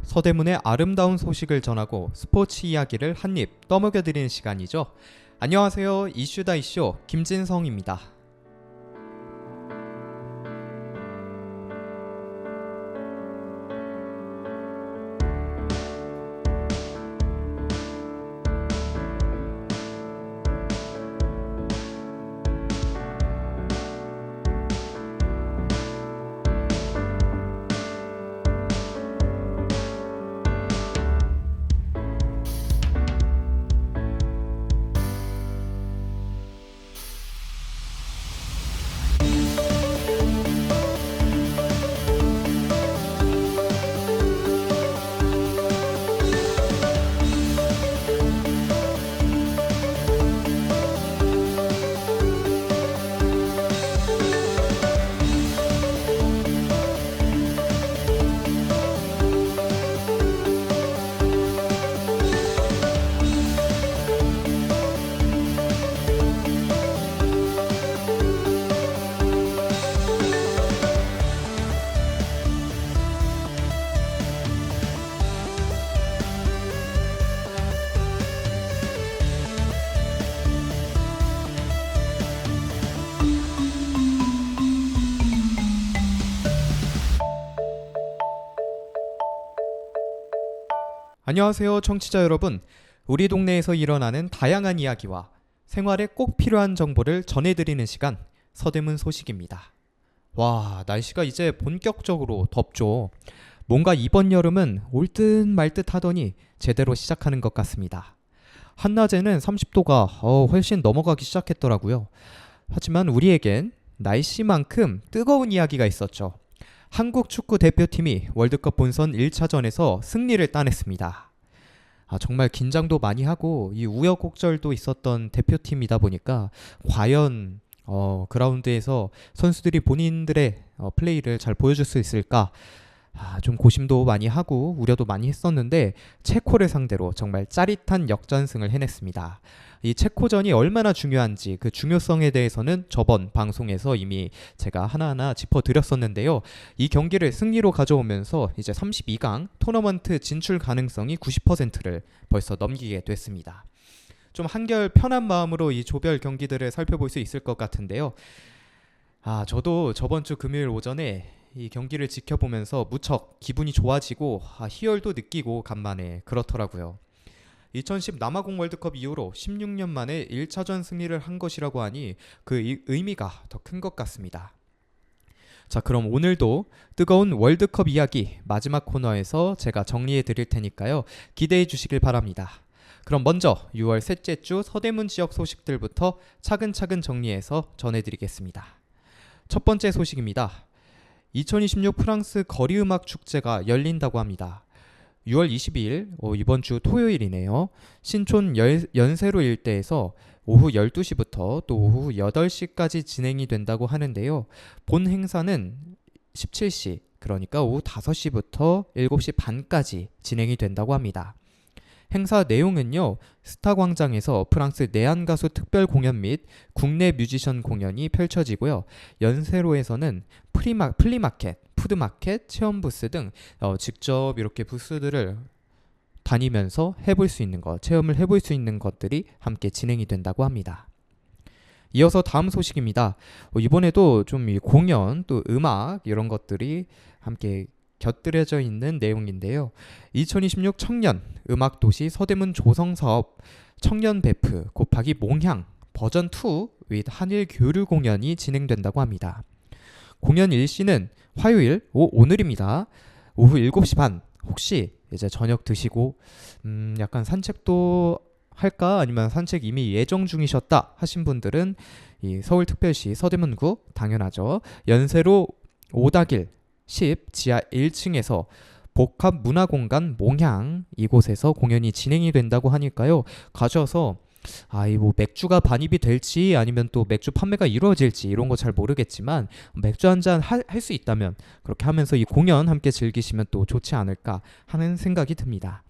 서대문의 아름다운 소식을 전하고 스포츠 이야기를 한입 떠먹여드리는 시간이죠. 안녕하세요. 이슈다 이쇼 김진성입니다. 안녕하세요 청취자 여러분. 우리 동네에서 일어나는 다양한 이야기와 생활에 꼭 필요한 정보를 전해드리는 시간, 서대문 소식입니다. 와, 날씨가 이제 본격적으로 덥죠. 뭔가 이번 여름은 올 듯 말 듯 하더니 제대로 시작하는 것 같습니다. 한낮에는 30도가 훨씬 넘어가기 시작했더라고요. 하지만 우리에겐 날씨만큼 뜨거운 이야기가 있었죠. 한국 축구 대표팀이 월드컵 본선 1차전에서 승리를 따냈습니다. 정말 긴장도 많이 하고 이 우여곡절도 있었던 대표팀이다 보니까 과연 그라운드에서 선수들이 본인들의 플레이를 잘 보여줄 수 있을까? 좀 고심도 많이 하고 우려도 많이 했었는데 체코를 상대로 정말 짜릿한 역전승을 해냈습니다. 이 체코전이 얼마나 중요한지 그 중요성에 대해서는 저번 방송에서 이미 제가 하나하나 짚어드렸었는데요. 이 경기를 승리로 가져오면서 이제 32강 토너먼트 진출 가능성이 90%를 벌써 넘기게 됐습니다. 좀 한결 편한 마음으로 이 조별 경기들을 살펴볼 수 있을 것 같은데요. 저도 저번 주 금요일 오전에 이 경기를 지켜보면서 무척 기분이 좋아지고 희열도 느끼고 간만에 그렇더라고요. 2010 남아공 월드컵 이후로 16년 만에 1차전 승리를 한 것이라고 하니 그 의미가 더 큰 것 같습니다. 자, 그럼 오늘도 뜨거운 월드컵 이야기 마지막 코너에서 제가 정리해 드릴 테니까요. 기대해 주시길 바랍니다. 그럼 먼저 6월 셋째 주 서대문 지역 소식들부터 차근차근 정리해서 전해드리겠습니다. 첫 번째 소식입니다. 2026 프랑스 거리음악 축제가 열린다고 합니다. 6월 22일 이번 주 토요일이네요. 신촌 연세로 일대에서 오후 12시부터 또 오후 8시까지 진행이 된다고 하는데요. 본 행사는 17시, 그러니까 오후 5시부터 7시 반까지 진행이 된다고 합니다. 행사 내용은요, 스타광장에서 프랑스 내한 가수 특별 공연 및 국내 뮤지션 공연이 펼쳐지고요. 연세로에서는 플리마켓, 푸드마켓, 체험 부스 등 직접 이렇게 부스들을 다니면서 해볼 수 있는 것, 체험을 해볼 수 있는 것들이 함께 진행이 된다고 합니다. 이어서 다음 소식입니다. 이번에도 좀 이 공연 또 음악 이런 것들이 함께 곁들여져 있는 내용인데요. 2026 청년 음악도시 서대문 조성사업 청년 베프 곱하기 몽향 버전 2 윗 한일 교류 공연이 진행된다고 합니다. 공연 일시는 화요일 오늘입니다. 오후 7시 반. 혹시 이제 저녁 드시고 약간 산책도 할까 아니면 산책 이미 예정 중이셨다 하신 분들은 이 서울특별시 서대문구 당연하죠. 연세로 5-1 10 지하 1층에서 복합문화공간 몽향 이곳에서 공연이 진행이 된다고 하니까요. 가셔서 뭐 맥주가 반입이 될지 아니면 또 맥주 판매가 이루어질지 이런 거 잘 모르겠지만 맥주 한 잔 할 수 있다면 그렇게 하면서 이 공연 함께 즐기시면 또 좋지 않을까 하는 생각이 듭니다.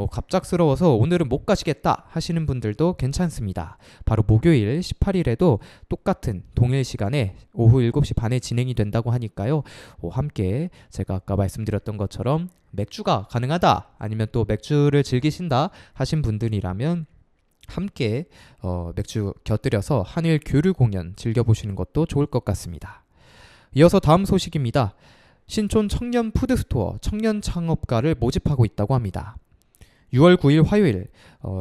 갑작스러워서 오늘은 못 가시겠다 하시는 분들도 괜찮습니다. 바로 목요일 18일에도 똑같은 동일 시간에 오후 7시 반에 진행이 된다고 하니까요. 함께 제가 아까 말씀드렸던 것처럼 맥주가 가능하다 아니면 또 맥주를 즐기신다 하신 분들이라면 함께 맥주 곁들여서 한일 교류 공연 즐겨보시는 것도 좋을 것 같습니다. 이어서 다음 소식입니다. 신촌 청년 푸드스토어 청년 창업가를 모집하고 있다고 합니다. 6월 9일 화요일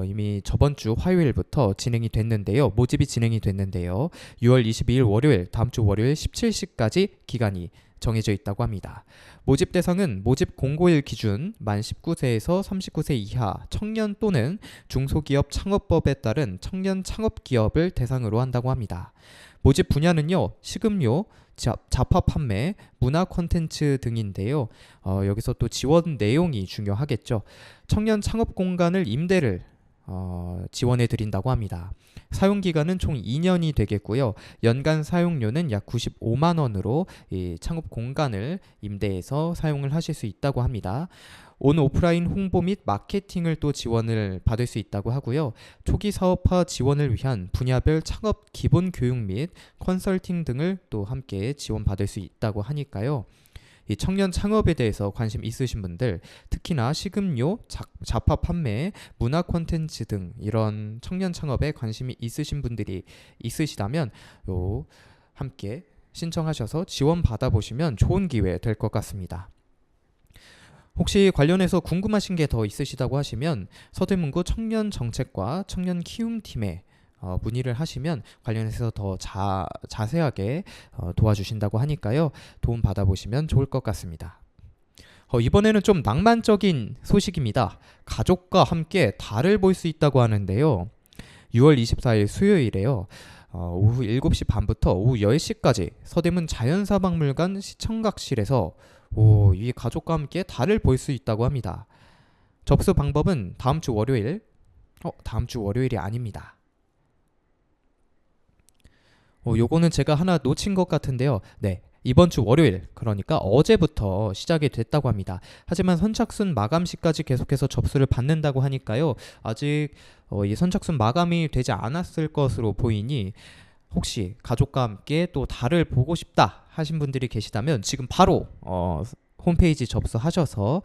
이미 저번 주 화요일부터 진행이 됐는데요. 모집이 진행이 됐는데요. 6월 22일 월요일 다음 주 월요일 17시까지 기간이 정해져 있다고 합니다. 모집 대상은 모집 공고일 기준 만 19세에서 39세 이하 청년 또는 중소기업 창업법에 따른 청년 창업기업을 대상으로 한다고 합니다. 모집 분야는요. 식음료, 잡화 판매, 문화 콘텐츠 등인데요. 여기서 또 지원 내용이 중요하겠죠. 청년 창업 공간을 임대를 지원해 드린다고 합니다. 사용 기간은 총 2년이 되겠고요. 연간 사용료는 약 95만 원으로 이 창업 공간을 임대해서 사용을 하실 수 있다고 합니다. 온 오프라인 홍보 및 마케팅을 또 지원을 받을 수 있다고 하고요. 초기 사업화 지원을 위한 분야별 창업 기본 교육 및 컨설팅 등을 또 함께 지원받을 수 있다고 하니까요. 이 청년 창업에 대해서 관심 있으신 분들, 특히나 식음료, 잡화 판매, 문화 콘텐츠 등 이런 청년 창업에 관심이 있으신 분들이 있으시다면 함께 신청하셔서 지원 받아보시면 좋은 기회 될 것 같습니다. 혹시 관련해서 궁금하신 게 더 있으시다고 하시면 서대문구 청년정책과 청년키움팀에 문의를 하시면 관련해서 더 자세하게 도와주신다고 하니까요. 도움 받아보시면 좋을 것 같습니다. 이번에는 좀 낭만적인 소식입니다. 가족과 함께 달을 볼 수 있다고 하는데요. 6월 24일 수요일에요. 오후 7시 반부터 오후 10시까지 서대문 자연사박물관 시청각실에서 이 가족과 함께 달을 볼 수 있다고 합니다. 접수 방법은 다음 주 월요일이 아닙니다. 요거는 제가 하나 놓친 것 같은데요. 네, 이번 주 월요일, 그러니까 어제부터 시작이 됐다고 합니다. 하지만 선착순 마감시까지 계속해서 접수를 받는다고 하니까요. 아직 이 선착순 마감이 되지 않았을 것으로 보이니 혹시 가족과 함께 또 달을 보고 싶다 하신 분들이 계시다면 지금 바로 홈페이지 접수하셔서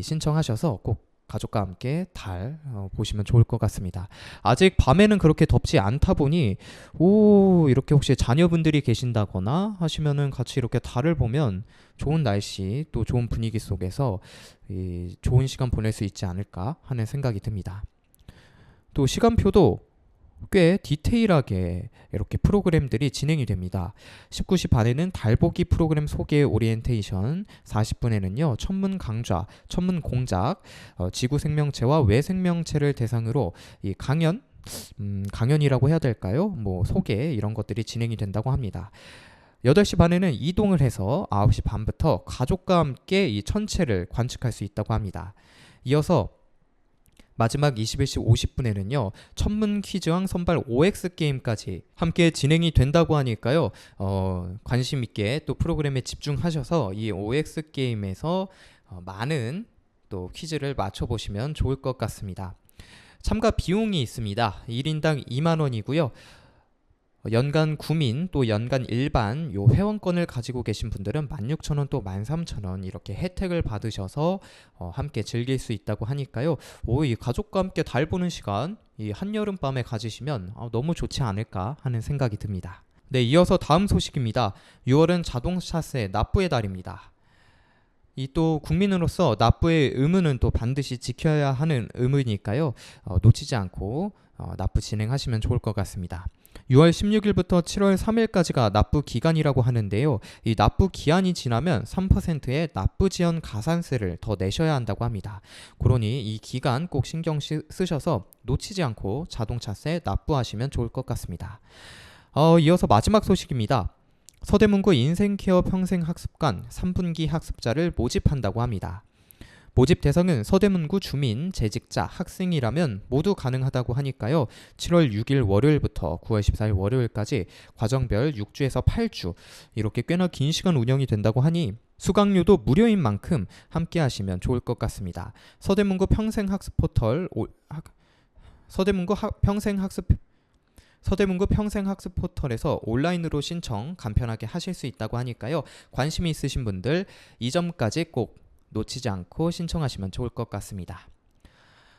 신청하셔서 꼭 가족과 함께 달 보시면 좋을 것 같습니다. 아직 밤에는 그렇게 덥지 않다 보니 이렇게 혹시 자녀분들이 계신다거나 하시면은 같이 이렇게 달을 보면 좋은 날씨 또 좋은 분위기 속에서 좋은 시간 보낼 수 있지 않을까 하는 생각이 듭니다. 또 시간표도 꽤 디테일하게 이렇게 프로그램들이 진행이 됩니다. 19시 반에는 달보기 프로그램 소개 오리엔테이션, 40분에는요 천문 강좌, 천문 공작, 지구 생명체와 외생명체를 대상으로 이 강연이라고 해야 될까요? 소개 이런 것들이 진행이 된다고 합니다. 8시 반에는 이동을 해서 9시 반부터 가족과 함께 이 천체를 관측할 수 있다고 합니다. 이어서 마지막 21시 50분에는요 천문 퀴즈왕 선발 OX 게임까지 함께 진행이 된다고 하니까요 관심 있게 또 프로그램에 집중하셔서 이 OX 게임에서 많은 또 퀴즈를 맞춰보시면 좋을 것 같습니다. 참가 비용이 있습니다. 1인당 2만 원이고요. 연간 구민 또 연간 일반 요 회원권을 가지고 계신 분들은 16,000원 또 13,000원 이렇게 혜택을 받으셔서 함께 즐길 수 있다고 하니까요. 이 가족과 함께 달 보는 시간 이 한여름 밤에 가지시면 너무 좋지 않을까 하는 생각이 듭니다. 네, 이어서 다음 소식입니다. 6월은 자동차세 납부의 달입니다. 이 또 국민으로서 납부의 의무는 또 반드시 지켜야 하는 의무니까요. 놓치지 않고 납부 진행하시면 좋을 것 같습니다. 6월 16일부터 7월 3일까지가 납부 기간이라고 하는데요. 이 납부 기한이 지나면 3%의 납부 지연 가산세를 더 내셔야 한다고 합니다. 그러니 이 기간 꼭 신경 쓰셔서 놓치지 않고 자동차세 납부하시면 좋을 것 같습니다. 이어서 마지막 소식입니다. 서대문구 인생케어 평생학습관 3분기 학습자를 모집한다고 합니다. 모집 대상은 서대문구 주민, 재직자, 학생이라면 모두 가능하다고 하니까요. 7월 6일 월요일부터 9월 14일 월요일까지 과정별 6주에서 8주 이렇게 꽤나 긴 시간 운영이 된다고 하니 수강료도 무료인 만큼 함께 하시면 좋을 것 같습니다. 서대문구 평생학습 포털 서대문구 평생학습 포털에서 온라인으로 신청 간편하게 하실 수 있다고 하니까요. 관심이 있으신 분들 이 점까지 꼭 놓치지 않고 신청하시면 좋을 것 같습니다.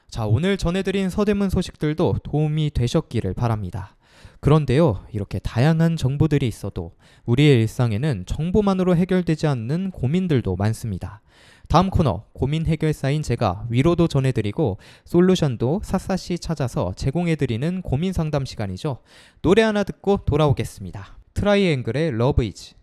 자, 오늘 전해드린 서대문 소식들도 도움이 되셨기를 바랍니다. 그런데요, 이렇게 다양한 정보들이 있어도 우리의 일상에는 정보만으로 해결되지 않는 고민들도 많습니다. 다음 코너 고민 해결사인 제가 위로도 전해드리고 솔루션도 샅샅이 찾아서 제공해드리는 고민 상담 시간이죠. 노래 하나 듣고 돌아오겠습니다. 트라이앵글의 러브 이즈.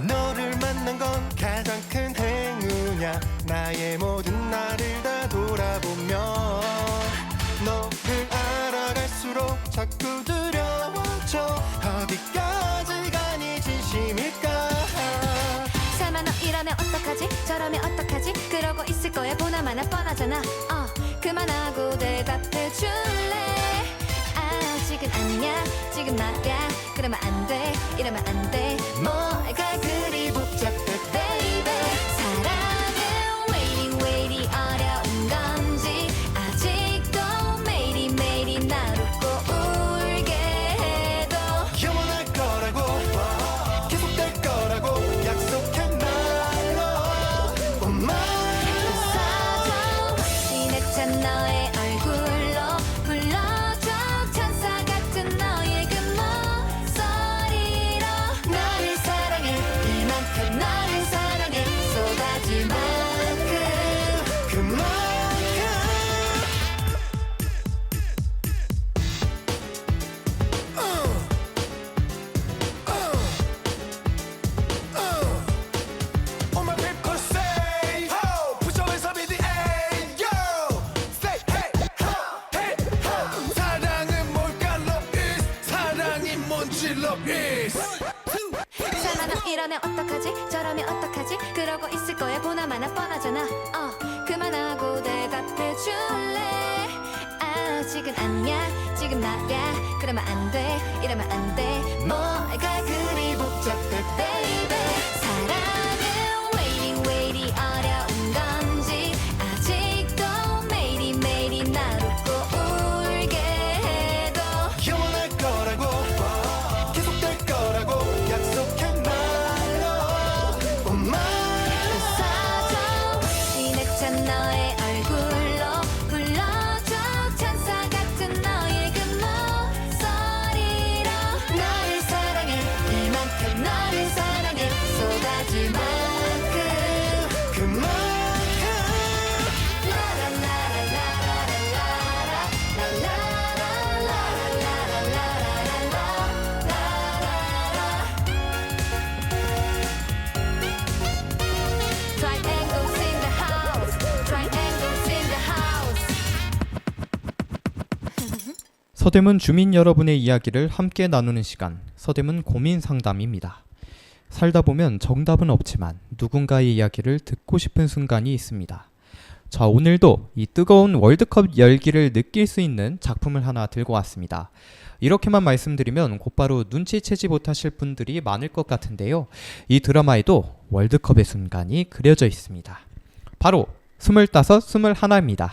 너를 만난 건 가장 큰 행운이야. 나의 모든 나를 다 돌아보며 너를 알아갈수록 자꾸 두려워져. 어디까지 가니 진심일까. 설마 너 이러면 어떡하지 저러면 어떡하지 그러고 있을 거야 보나마나 뻔하잖아. 그만하고 대답해 줄래. 아직은 아니야 지금 말야 그러면 안 돼 이러면 안 돼. 뭐가 그리 복잡해 baby. 사랑은 waiting waiting 어려운 건지 아직도 매일이 나를 꼭 울게 해도 영원할 거라고 계속될 거라고 약속해 말로 Oh my. 웃어줘 진해찬 너의 얼굴로 불러줘 천사 같은 너의 그 목소리로. 너를 사랑해 이만큼 너를 사랑해 쏟아질 만큼. 그만큼 All my people say ho 부정에서 BDA yo say hey ho hey ho. 사랑은 뭘까 love is 사랑이 뭔지 love is. 설마 너 이러면 어떡하지 저러면 어떡하지 그러고 있을 거야 보나마나 뻔하잖아. 그만하고 대답해 줄래. 아직은 아니야 지금 말야 그러면 안 돼 이러면 안 돼. 뭐가 그리 복잡해 baby. 사랑은 waiting waiting 어려운 건지 아직도 매일이 나를 꼭 울게 해도 영원할 거라고 계속될 거라고 약속해 말로 Oh my. 웃어줘 진해찬 너의 얼굴로 불러줘 천사 같은 너의 그 목소리로. 너를 사랑해 이만큼 너를 사랑해 쏟아질 만큼. 그만큼 Triangles in the house. Triangles in the house. 서대문 주민 여러분의 이야기를 함께 나누는 시간, 서대문 고민 상담입니다. 살다 보면 정답은 없지만 누군가의 이야기를 듣고 싶은 순간이 있습니다. 자, 오늘도 이 뜨거운 월드컵 열기를 느낄 수 있는 작품을 하나 들고 왔습니다. 이렇게만 말씀드리면 곧바로 눈치채지 못하실 분들이 많을 것 같은데요. 이 드라마에도 월드컵의 순간이 그려져 있습니다. 바로 25, 21입니다.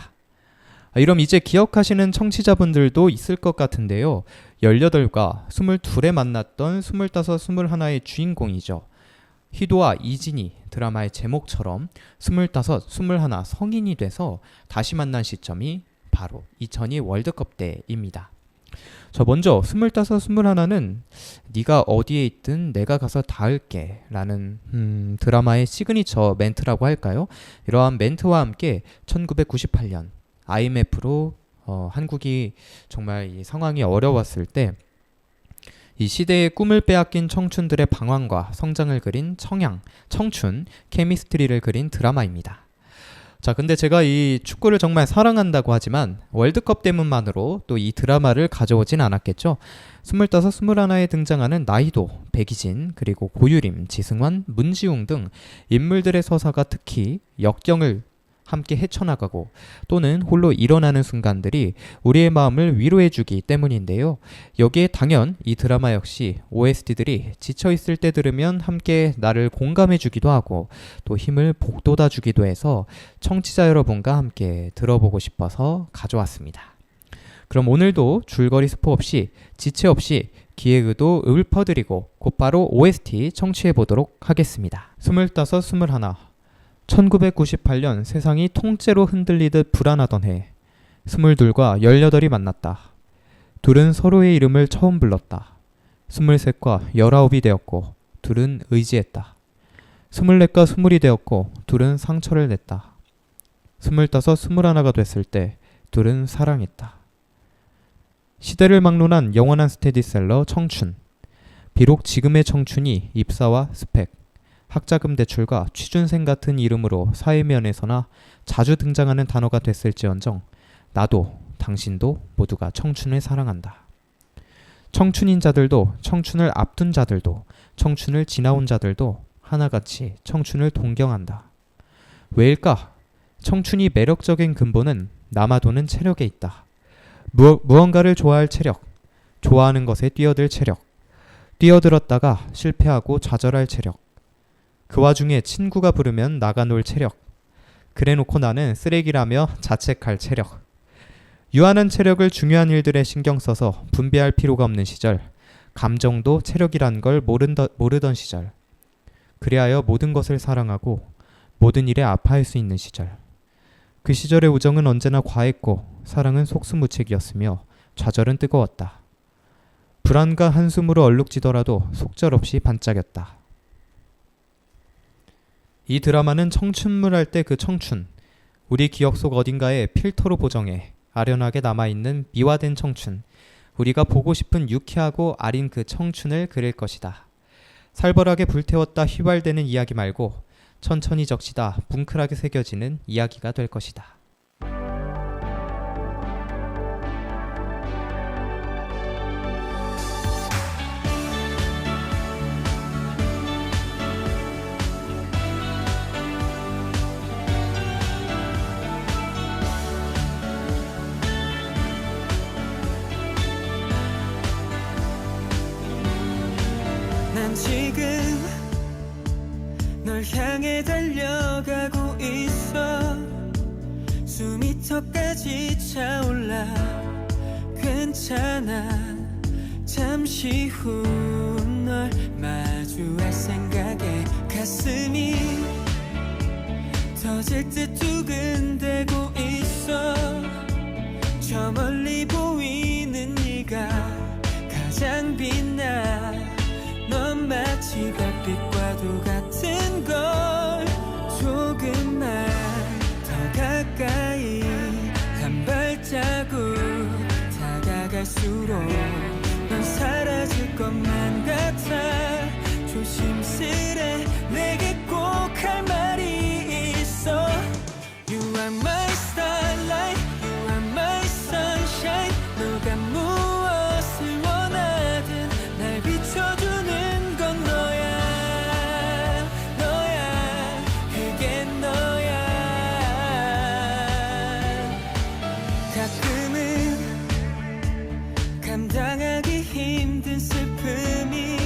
이럼 이제 기억하시는 청취자분들도 있을 것 같은데요. 18과 22에 만났던 25, 21의 주인공이죠. 희도와 이진이 드라마의 제목처럼 25, 21 성인이 돼서 다시 만난 시점이 바로 2002 월드컵 때입니다. 저 먼저 25, 21는 네가 어디에 있든 내가 가서 닿을게 라는 드라마의 시그니처 멘트라고 할까요? 이러한 멘트와 함께 1998년 IMF로 한국이 정말 이 상황이 어려웠을 때 이 시대의 꿈을 빼앗긴 청춘들의 방황과 성장을 그린 청춘, 케미스트리를 그린 드라마입니다. 자, 근데 제가 이 축구를 정말 사랑한다고 하지만 월드컵 때문만으로 또 이 드라마를 가져오진 않았겠죠. 25, 21에 등장하는 나희도, 백이진, 그리고 고유림, 지승환, 문지웅 등 인물들의 서사가 특히 역경을 함께 헤쳐나가고 또는 홀로 일어나는 순간들이 우리의 마음을 위로해주기 때문인데요. 여기에 당연 이 드라마 역시 OST들이 지쳐있을 때 들으면 함께 나를 공감해주기도 하고 또 힘을 북돋아주기도 해서 청취자 여러분과 함께 들어보고 싶어서 가져왔습니다. 그럼 오늘도 줄거리 스포 없이 지체 없이 기획의도 읊어드리고 곧바로 OST 청취해보도록 하겠습니다. 25, 21 1998년 세상이 통째로 흔들리듯 불안하던 해 22과 18이 만났다. 둘은 서로의 이름을 처음 불렀다. 23과 19이 되었고 둘은 의지했다. 24과 20이 되었고 둘은 상처를 냈다. 25, 21가 됐을 때 둘은 사랑했다. 시대를 막론한 영원한 스테디셀러 청춘. 비록 지금의 청춘이 입사와 스펙, 학자금 대출과 취준생 같은 이름으로 사회면에서나 자주 등장하는 단어가 됐을지언정 나도 당신도 모두가 청춘을 사랑한다. 청춘인 자들도 청춘을 앞둔 자들도 청춘을 지나온 자들도 하나같이 청춘을 동경한다. 왜일까? 청춘이 매력적인 근본은 남아도는 체력에 있다. 무언가를 좋아할 체력, 좋아하는 것에 뛰어들 체력, 뛰어들었다가 실패하고 좌절할 체력, 그 와중에 친구가 부르면 나가놀 체력, 그래놓고 나는 쓰레기라며 자책할 체력. 유한한 체력을 중요한 일들에 신경 써서 분배할 필요가 없는 시절, 감정도 체력이란 걸 모르던 시절, 그리하여 모든 것을 사랑하고 모든 일에 아파할 수 있는 시절. 그 시절의 우정은 언제나 과했고 사랑은 속수무책이었으며 좌절은 뜨거웠다. 불안과 한숨으로 얼룩지더라도 속절없이 반짝였다. 이 드라마는 청춘물 할 때 그 청춘, 우리 기억 속 어딘가에 필터로 보정해 아련하게 남아있는 미화된 청춘, 우리가 보고 싶은 유쾌하고 아린 그 청춘을 그릴 것이다. 살벌하게 불태웠다 휘발되는 이야기 말고 천천히 적시다 뭉클하게 새겨지는 이야기가 될 것이다. 난 지금 널 향해 달려가고 있어. 수미터까지 차올라. 괜찮아. 잠시 후 널 마주할 생각에 가슴이 터질 듯 두근대고 있어. 저 멀리 보이는 네가 가장 빛나. 넌 마치 별빛과도 같은 걸. 조금만 더 가까이 한 발자국 다가갈수록 넌 사라질 것만 같아. 조심스레 내게 꼭 할 말이 있어. You are my starlight, you are my sunshine. 너가 무엇을 원하든 날 비춰주는 건 너야. 너야, 그게 너야. 가끔은 감당하기 힘든 슬픔이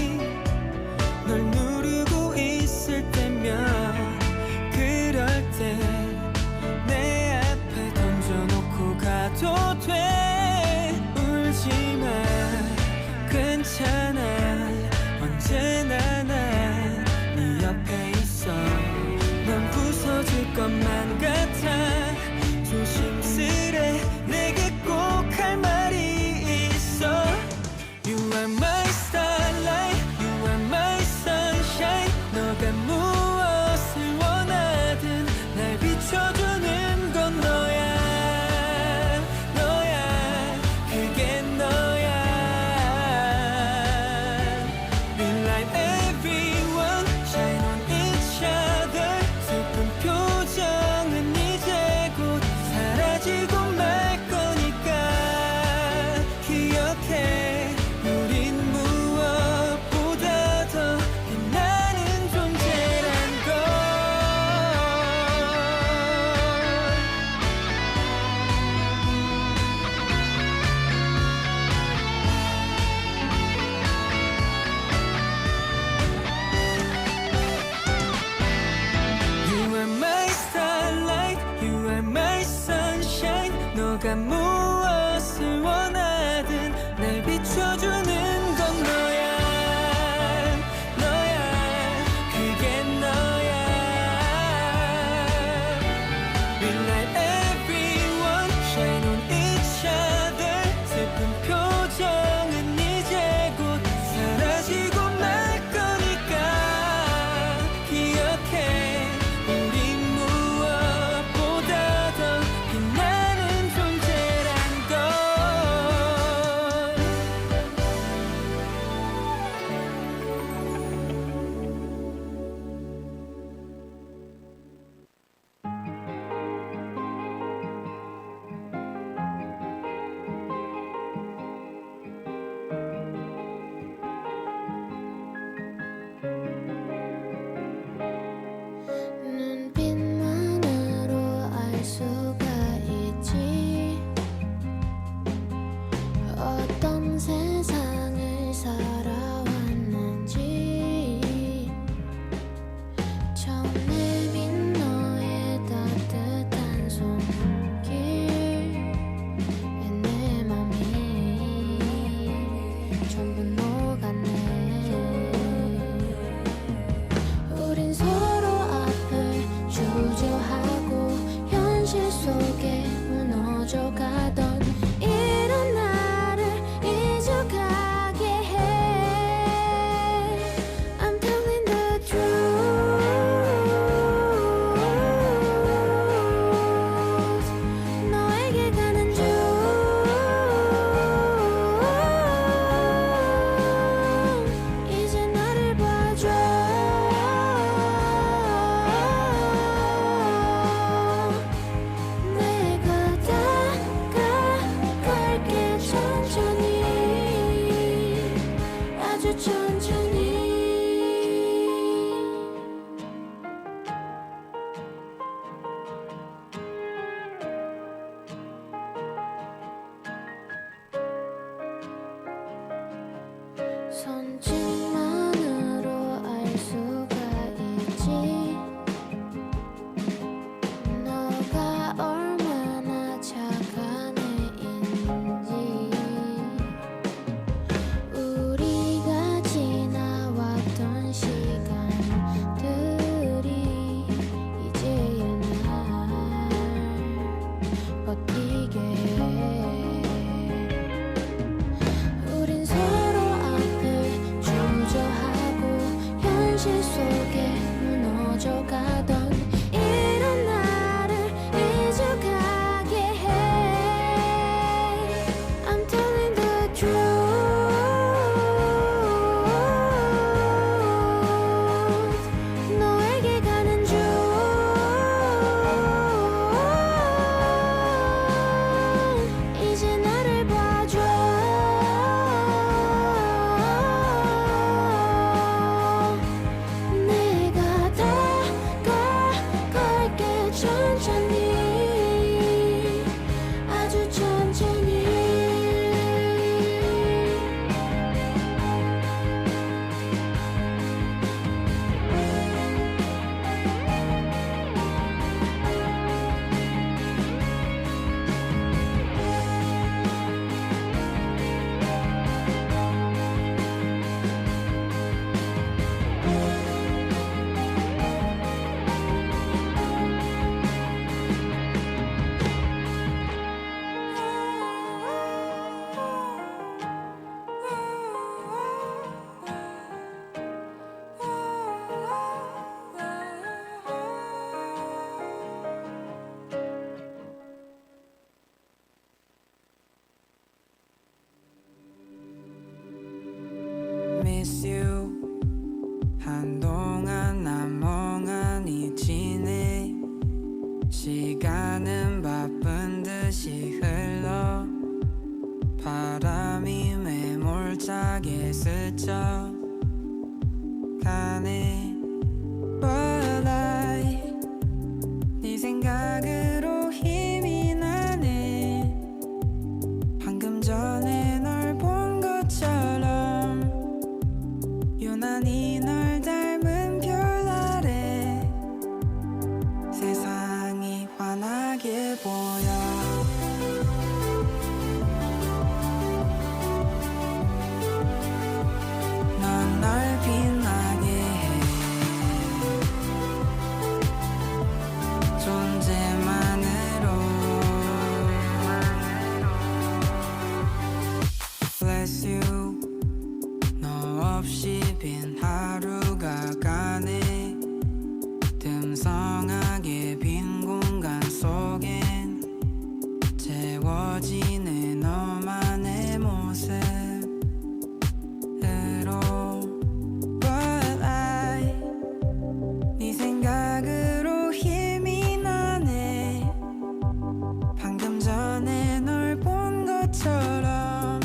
널 누르고 있을 때면 그럴 때 내 앞에 던져놓고 가도 돼. 울지마, 괜찮아. 언제나 난 네 옆에 있어. 넌 부서질 것만 같아. 조심스레 내게 꼭 할 말이 있어. You are my starlight, you are my sunshine. 너가 무엇을 원하든 날 비춰주는 건 너야. 너야, 그게 너야. We light everyone, shine on each other. 슬픈 표정은 이제 my sunshine 너가 무엇을 원하든 날 비춰주는 건 너야 너야 그게 너야 We light everyone shine on each other 슬픈 표정은 이제 곧 사라지고 말 거니까 기억해 우리 무엇보다 더 빛나는 존재란 걸 눈빛만으로 알 수가 있지 어떤 세상을 살아왔는지 처음 내민 너의 따뜻한 손길에 내 맘이 전부 녹았네 우린 서로 앞을 주저하고 현실 속에 무너져 가던 이런 나를 잊어가게 해 I'm telling the truth 너에게 가는 중 이제 나를 봐줘 내가 다가갈게 천천히 아주 천천히 손짓만으로 알 수가 있지 너가 얼마나 착한 애인지 우리가 지나왔던 시간들이 이제야 날 버티게 해 우린 서로 앞을 주저하고 현실 속에 무너져 가던 이런 나를 잊어가게 해 I'm telling the truth 너에게 가는 중 이제 나를 봐줘 내가 다가갈게 천천히 아주 천천히 Miss you 한동안 난 멍하니 지내 시간은 바쁜 듯이 흘러 바람이 매몰차게 스쳐 가네 But I 네 생각으로 힘이 나네 방금 전에 널 본 것처럼 유난히 널 닮은 별 아래 세상이 환하게 이상하게 보여 넌 날 빛나게 해 존재만으로 Bless you 너 없이 빈 하루가 가네 듬성하게 빈 공간 속엔 채워지는 너만의 모습으로 But I 네 생각으로 힘이 나네 방금 전에 널 본 것처럼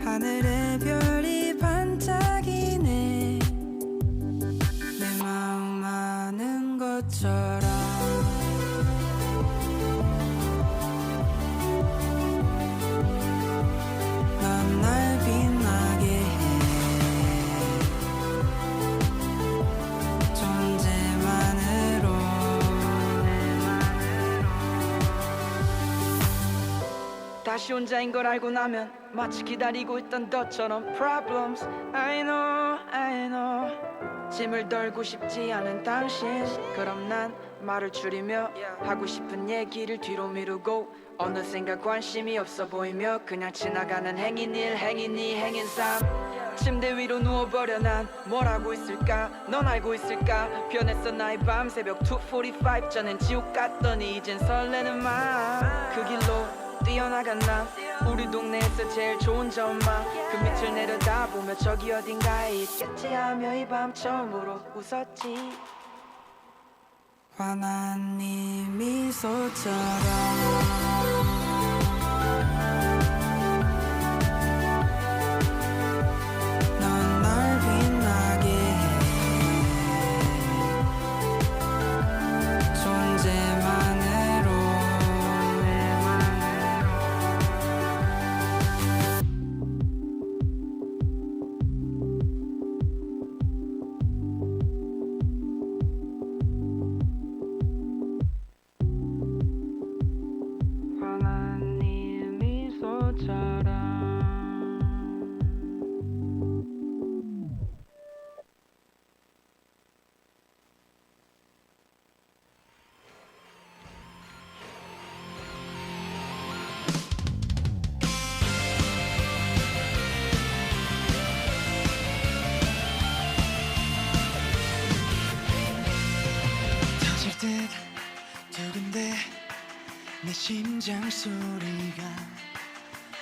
하늘의 별이 반짝이네 내 마음 아는 것처럼 넌 날 빛나게 해 존재만으로 다시 혼자인 걸 알고 나면 마치 기다리고 있던 너처럼 Problems I know 짐을 덜고 싶지 않은 당신 그럼 난 말을 줄이며 하고 싶은 얘기를 뒤로 미루고 어느샌가 관심이 없어 보이며 그냥 지나가는 행인 일 행인 이 행인 삶 침대 위로 누워버려 난 뭘 하고 있을까 넌 알고 있을까 변했어 나의 밤 새벽 2:45 전엔 지옥 같더니 이젠 설레는 마음 그 길로 뛰어나간 나 우리 동네에서 제일 좋은 점만 그 밑을 내려다보며 저기 어딘가에 있겠지 하며 이 밤 처음으로 웃었지 환한 네 미소처럼 넌 날 빛나게 해 존재만으로 환한 네 미소처럼 터질 듯 두근데 내 심장 소리가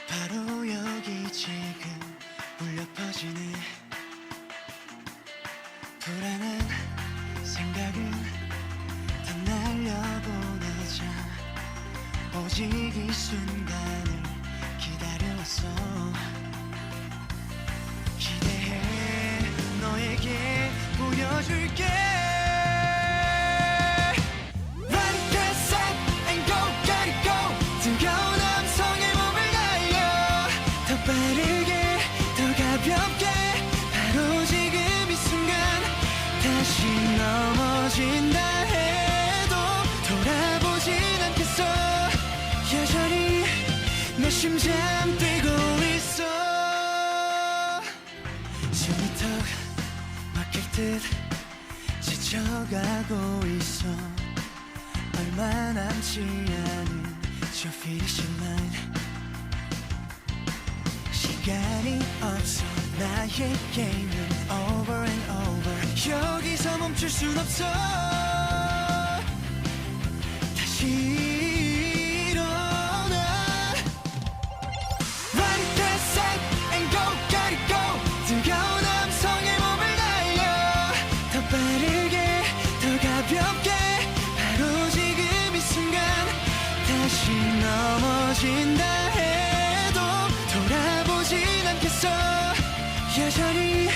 바로 여기 지금 울려 퍼지네 불안한 생각은 다 날려보내자 오직 이 순간을 기다려왔어 기대해 너에게 보여줄게 Run, dance, and go, gotta go 뜨거운 함성에 몸을 날려 더 빠르게 더 가볍게 바로 지금 이 순간 다시 넘어진다 해도 돌아보진 않겠어 여전히 내 심장 뛰고 있어 숨이 턱 막힐 듯 지쳐가고 있어 얼마 남지 않은 저 finishing line 시간이 없어 나에게는 over and over 여기서 멈출 순 없어 다시 일어나 Run, dance, and go, gotta go 뜨거운 함성에 몸을 날려 더 빠르게 더 가볍게 바로 지금 이 순간 다시 넘어진다 해도 돌아보진 않겠어 여전히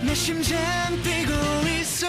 내 심장 뛰고 있어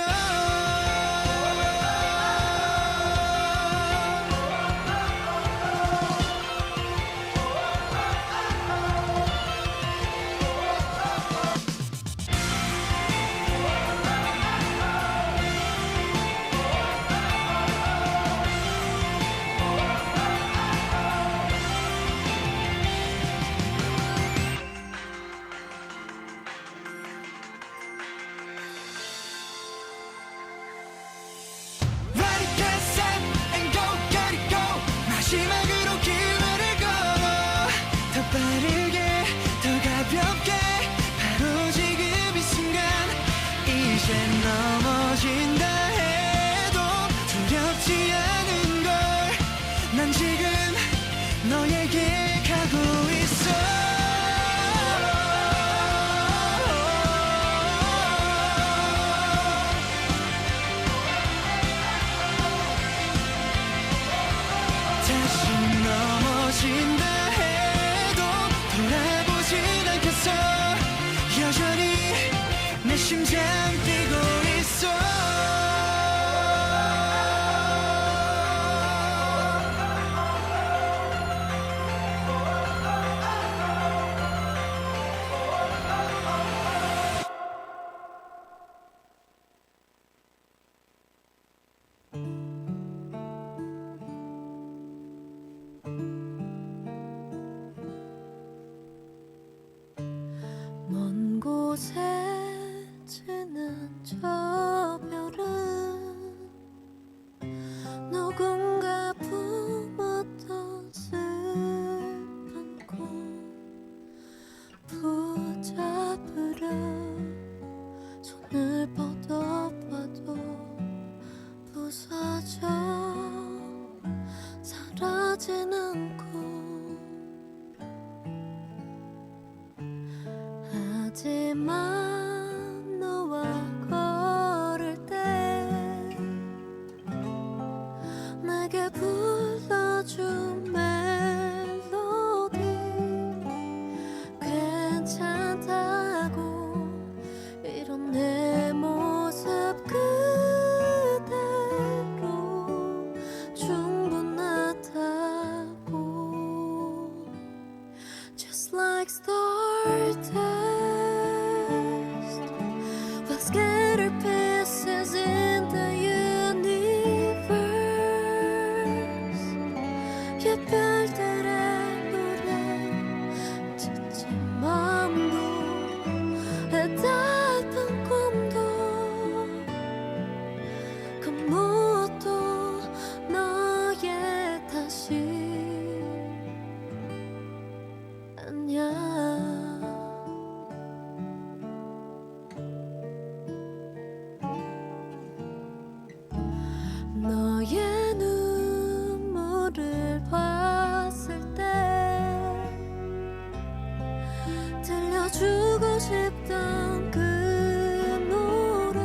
하진 않고 하지만 너와 걸을 때 내게 불러준 멜로디 괜찮다고 이런 내 모습 그대로 충분하다고 Just like stardust We'll scatter pieces in the universe 별들의 노래 지친 마음도 해답은 꿈도 그 무엇도 너의 탓이 아니야 너의 눈물을 봤을 때 들려주고 싶던 그 노래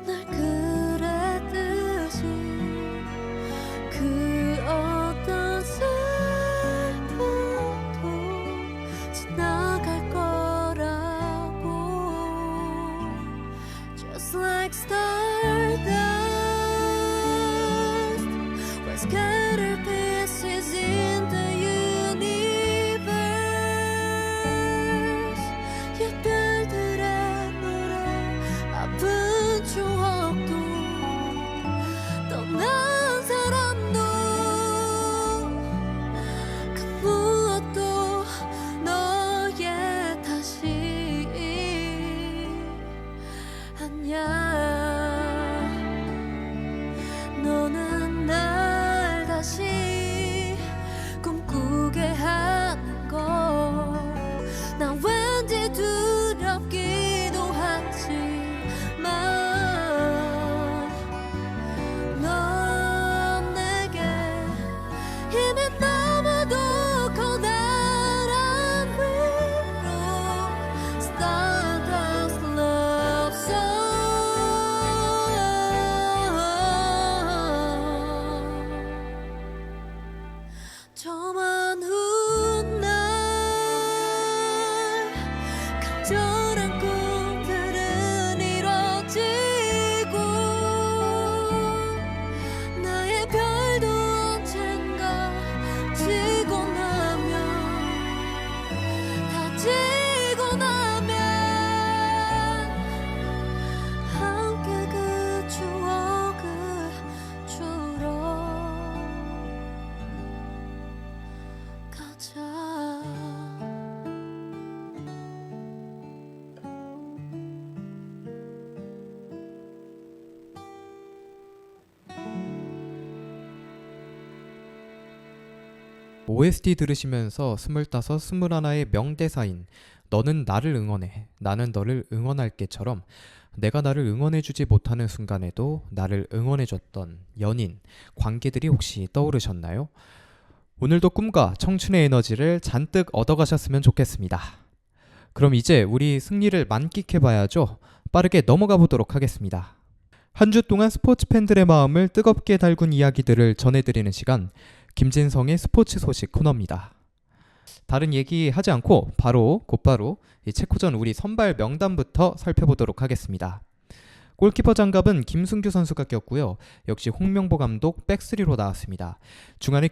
날 그랬듯이 그 어떤 슬픔도 지나갈 거라고 Just like stardust We'll scatter pieces in the universe 별들의 노래 아픈 추억도 떠난 사람도 그 무엇도 너의 탓이 아니야 너는 날 다시 꿈꾸게 하는 걸난 왠지 두렵기도 하지만 넌 내게 힘이 너무도 커다란 위로 Stardust love song 저만 훗날 간절한 꿈들은 이뤄지고 나의 별도 언젠가 지고 나면 다 지고 나면 함께 그 추억을 주러 가자 OST 들으시면서 25, 21의 명대사인 너는 나를 응원해, 나는 너를 응원할게처럼 내가 나를 응원해주지 못하는 순간에도 나를 응원해줬던 연인, 관계들이 혹시 떠오르셨나요? 오늘도 꿈과 청춘의 에너지를 잔뜩 얻어가셨으면 좋겠습니다. 그럼 이제 우리 승리를 만끽해봐야죠. 빠르게 넘어가 보도록 하겠습니다. 한 주 동안 스포츠 팬들의 마음을 뜨겁게 달군 이야기들을 전해드리는 시간, 김진성의 스포츠 소식 코너입니다. 다른 얘기 하지 않고 곧바로 이 체코전 우리 선발 명단부터 살펴보도록 하겠습니다. 골키퍼 장갑은 김승규 선수가 꼈고요. 역시 홍명보 감독 백스리로 나왔습니다. 중앙에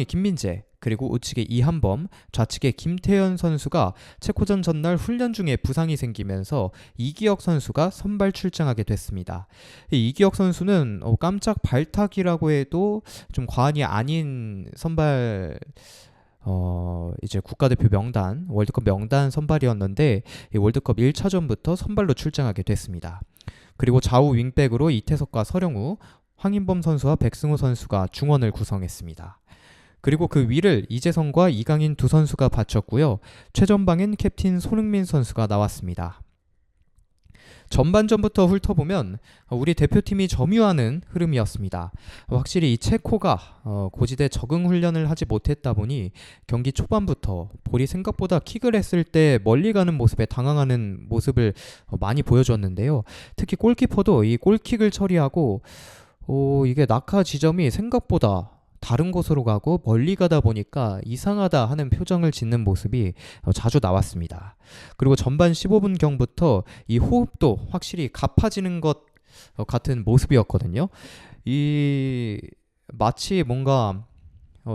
김민재, 그리고 우측에 이한범, 좌측에 김태현 선수가 체코전 전날 훈련 중에 부상이 생기면서 이기혁 선수가 선발 출장하게 됐습니다. 이기혁 선수는 깜짝 발탁이라고 해도 좀 과언이 아닌 선발 이제 국가대표 명단, 월드컵 명단 선발이었는데 이 월드컵 1차전부터 선발로 출장하게 됐습니다. 그리고 좌우 윙백으로 이태석과 서령우, 황인범 선수와 백승호 선수가 중원을 구성했습니다. 그리고 그 위를 이재성과 이강인 두 선수가 받쳤고요. 최전방엔 캡틴 손흥민 선수가 나왔습니다. 전반전부터 훑어보면 우리 대표팀이 점유하는 흐름이었습니다. 확실히 이 체코가 고지대 적응 훈련을 하지 못했다 보니 경기 초반부터 볼이 생각보다 킥을 했을 때 멀리 가는 모습에 당황하는 모습을 많이 보여줬는데요. 특히 골키퍼도 이 골킥을 처리하고 이게 낙하 지점이 생각보다 다른 곳으로 가고 멀리 가다 보니까 이상하다 하는 표정을 짓는 모습이 자주 나왔습니다. 그리고 전반 15분경부터 이 호흡도 확실히 가파지는 것 같은 모습이었거든요. 이 마치 뭔가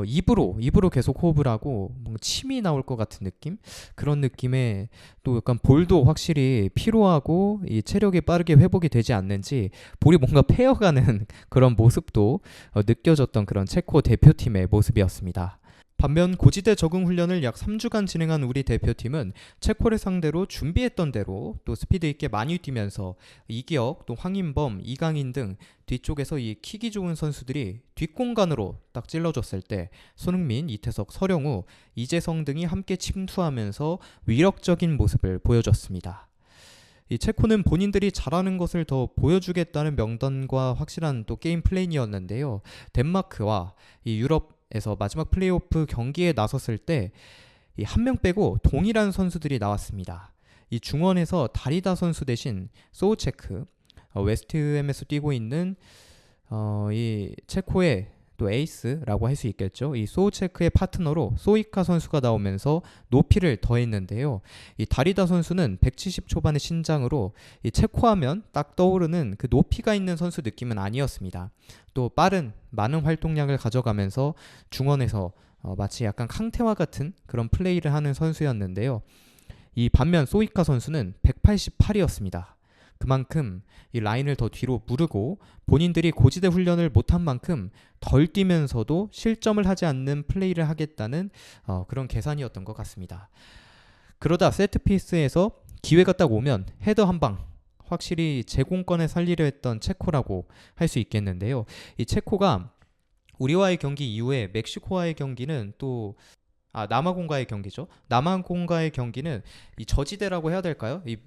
입으로 계속 호흡을 하고 뭔가 침이 나올 것 같은 느낌? 그런 느낌에 또 약간 볼도 확실히 피로하고 이 체력이 빠르게 회복이 되지 않는지 볼이 뭔가 패여가는 그런 모습도 느껴졌던 그런 체코 대표팀의 모습이었습니다. 반면 고지대 적응 훈련을 약 3주간 진행한 우리 대표팀은 체코를 상대로 준비했던 대로 또 스피드 있게 많이 뛰면서 이기혁, 또 황인범, 이강인 등 뒤쪽에서 이 킥이 좋은 선수들이 뒷공간으로 딱 찔러줬을 때 손흥민, 이태석, 서령우, 이재성 등이 함께 침투하면서 위력적인 모습을 보여줬습니다. 이 체코는 본인들이 잘하는 것을 더 보여주겠다는 명단과 확실한 또 게임 플랜이었는데요. 덴마크와 이 유럽에서 마지막 플레이오프 경기에 나섰을 때 이 한 명 빼고 동일한 선수들이 나왔습니다. 이 중원에서 다리다 선수 대신 소우체크, 웨스트햄에서 뛰고 있는 이 체코의 또 에이스라고 할 수 있겠죠. 이 소우체크의 파트너로 소이카 선수가 나오면서 높이를 더했는데요. 이 다리다 선수는 170 초반의 신장으로 이 체코하면 딱 떠오르는 그 높이가 있는 선수 느낌은 아니었습니다. 또 많은 활동량을 가져가면서 중원에서 마치 약간 캉테와 같은 그런 플레이를 하는 선수였는데요. 이 반면 소이카 선수는 188이었습니다. 그만큼 이 라인을 더 뒤로 무르고 본인들이 고지대 훈련을 못한 만큼 덜 뛰면서도 실점을 하지 않는 플레이를 하겠다는 그런 계산이었던 것 같습니다. 그러다 세트피스에서 기회가 딱 오면 헤더 한 방, 확실히 제공권에 살리려 했던 체코라고 할 수 있겠는데요. 이 체코가 우리와의 경기 이후에 멕시코와의 경기는 또 남아공과의 경기죠. 남아공과의 경기는 이 저지대라고 해야 될까요? 이